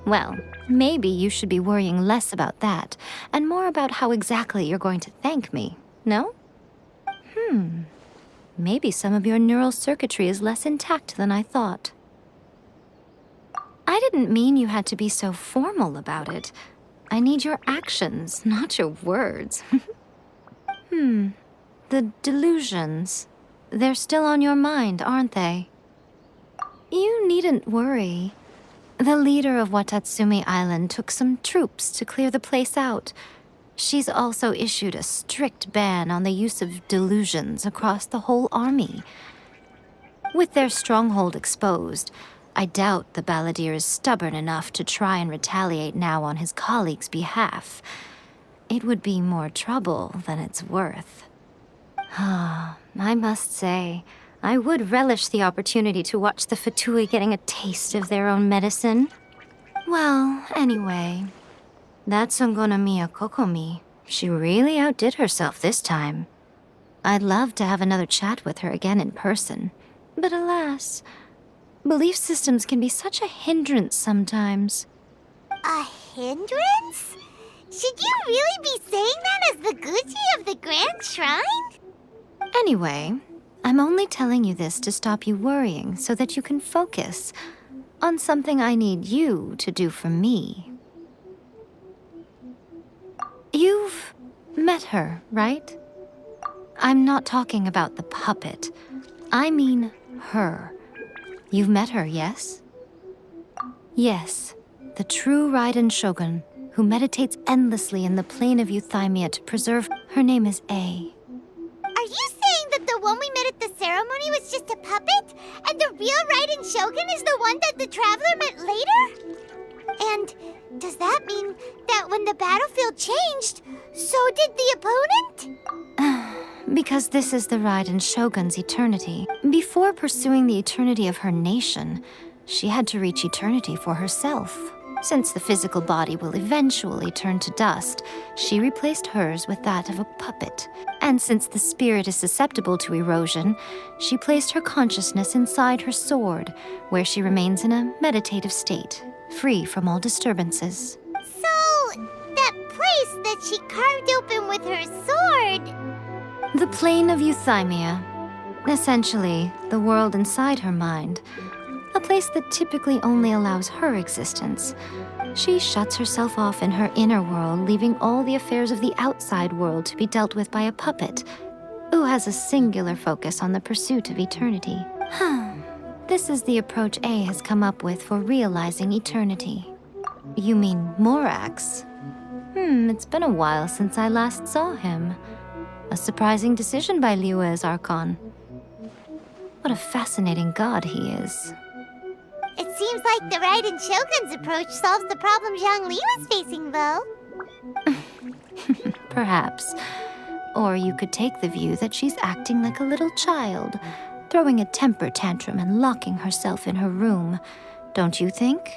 Well, maybe you should be worrying less about that, and more about how exactly you're going to thank me, no? Maybe some of your neural circuitry is less intact than I thought. I didn't mean you had to be so formal about it. I need your actions, not your words. The delusions. They're still on your mind, aren't they? You needn't worry. The leader of Watatsumi Island took some troops to clear the place out. She's also issued a strict ban on the use of delusions across the whole army. With their stronghold exposed, I doubt the balladeer is stubborn enough to try and retaliate now on his colleague's behalf. It would be more trouble than it's worth. I must say, I would relish the opportunity to watch the Fatui getting a taste of their own medicine. Well, anyway, that Songonamiya Kokomi, she really outdid herself this time. I'd love to have another chat with her again in person, but alas, belief systems can be such a hindrance sometimes. A hindrance? Should you really be saying that as the Gucci of the Grand Shrine? Anyway, I'm only telling you this to stop you worrying so that you can focus on something I need you to do for me. You've met her, right? I'm not talking about the puppet. I mean her. You've met her, yes? Yes, the true Raiden Shogun, who meditates endlessly in the plane of Euthymia to preserve. Her name is A. Are you saying that the one we met at the ceremony was just a puppet, and the real Raiden Shogun is the one that the Traveler met later? And does that mean that when the battlefield changed, so did the opponent? Because this is the Raiden Shogun's eternity. Before pursuing the eternity of her nation, she had to reach eternity for herself. Since the physical body will eventually turn to dust, she replaced hers with that of a puppet. And since the spirit is susceptible to erosion, she placed her consciousness inside her sword, where she remains in a meditative state, free from all disturbances. So, that place that she carved open with her sword... The plane of Euthymia. Essentially, the world inside her mind. A place that typically only allows her existence. She shuts herself off in her inner world, leaving all the affairs of the outside world to be dealt with by a puppet, who has a singular focus on the pursuit of eternity. This is the approach A has come up with for realizing eternity. You mean Morax? It's been a while since I last saw him. A surprising decision by Liyue's Archon. What a fascinating god he is. It seems like the Raiden Shogun's approach solves the problem Zhang Li was facing, though. Perhaps. Or you could take the view that she's acting like a little child, throwing a temper tantrum and locking herself in her room. Don't you think?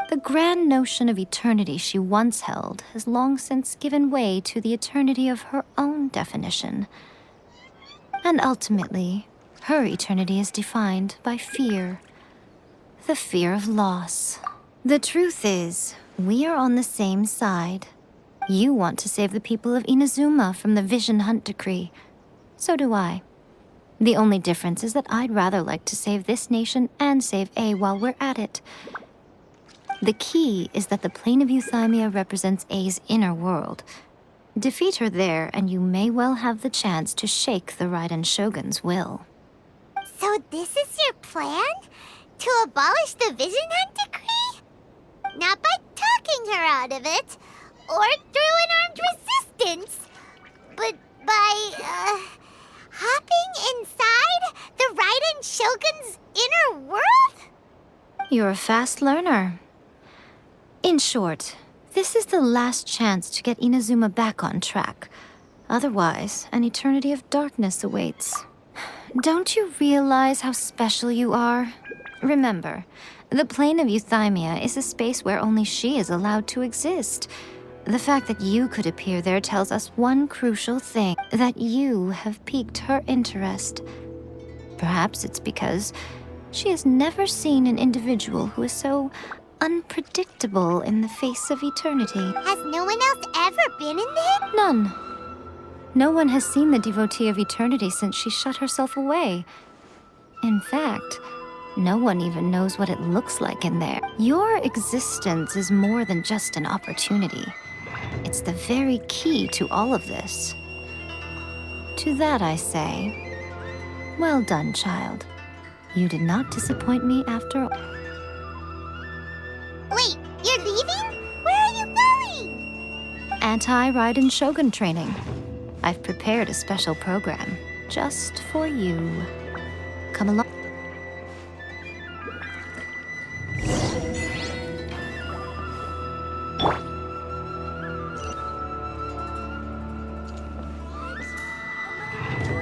The grand notion of eternity she once held has long since given way to the eternity of her own definition. And ultimately, her eternity is defined by fear. The fear of loss. The truth is, we are on the same side. You want to save the people of Inazuma from the Vision Hunt decree. So do I. The only difference is that I'd rather like to save this nation and save A while we're at it. The key is that the plane of Euthymia represents A's inner world. Defeat her there, and you may well have the chance to shake the Raiden Shogun's will. So this is your plan? To abolish the Vision Hunt decree? Not by talking her out of it, or through an armed resistance, but by, hopping inside the Raiden Shogun's inner world? You're a fast learner. In short, this is the last chance to get Inazuma back on track. Otherwise, an eternity of darkness awaits. Don't you realize how special you are? Remember, the plane of Euthymia is a space where only she is allowed to exist. The fact that you could appear there tells us one crucial thing, that you have piqued her interest. Perhaps it's because She has never seen an individual who is so unpredictable in the face of eternity. Has no one else ever been in there? None. No one has seen the devotee of eternity since she shut herself away. In fact, no one even knows what it looks like in there. Your existence is more than just an opportunity. It's the very key to all of this. To that I say, well done, child. You did not disappoint me after all. Wait, you're leaving? Where are you going? Anti-Raiden Shogun training. I've prepared a special program just for you. Come along.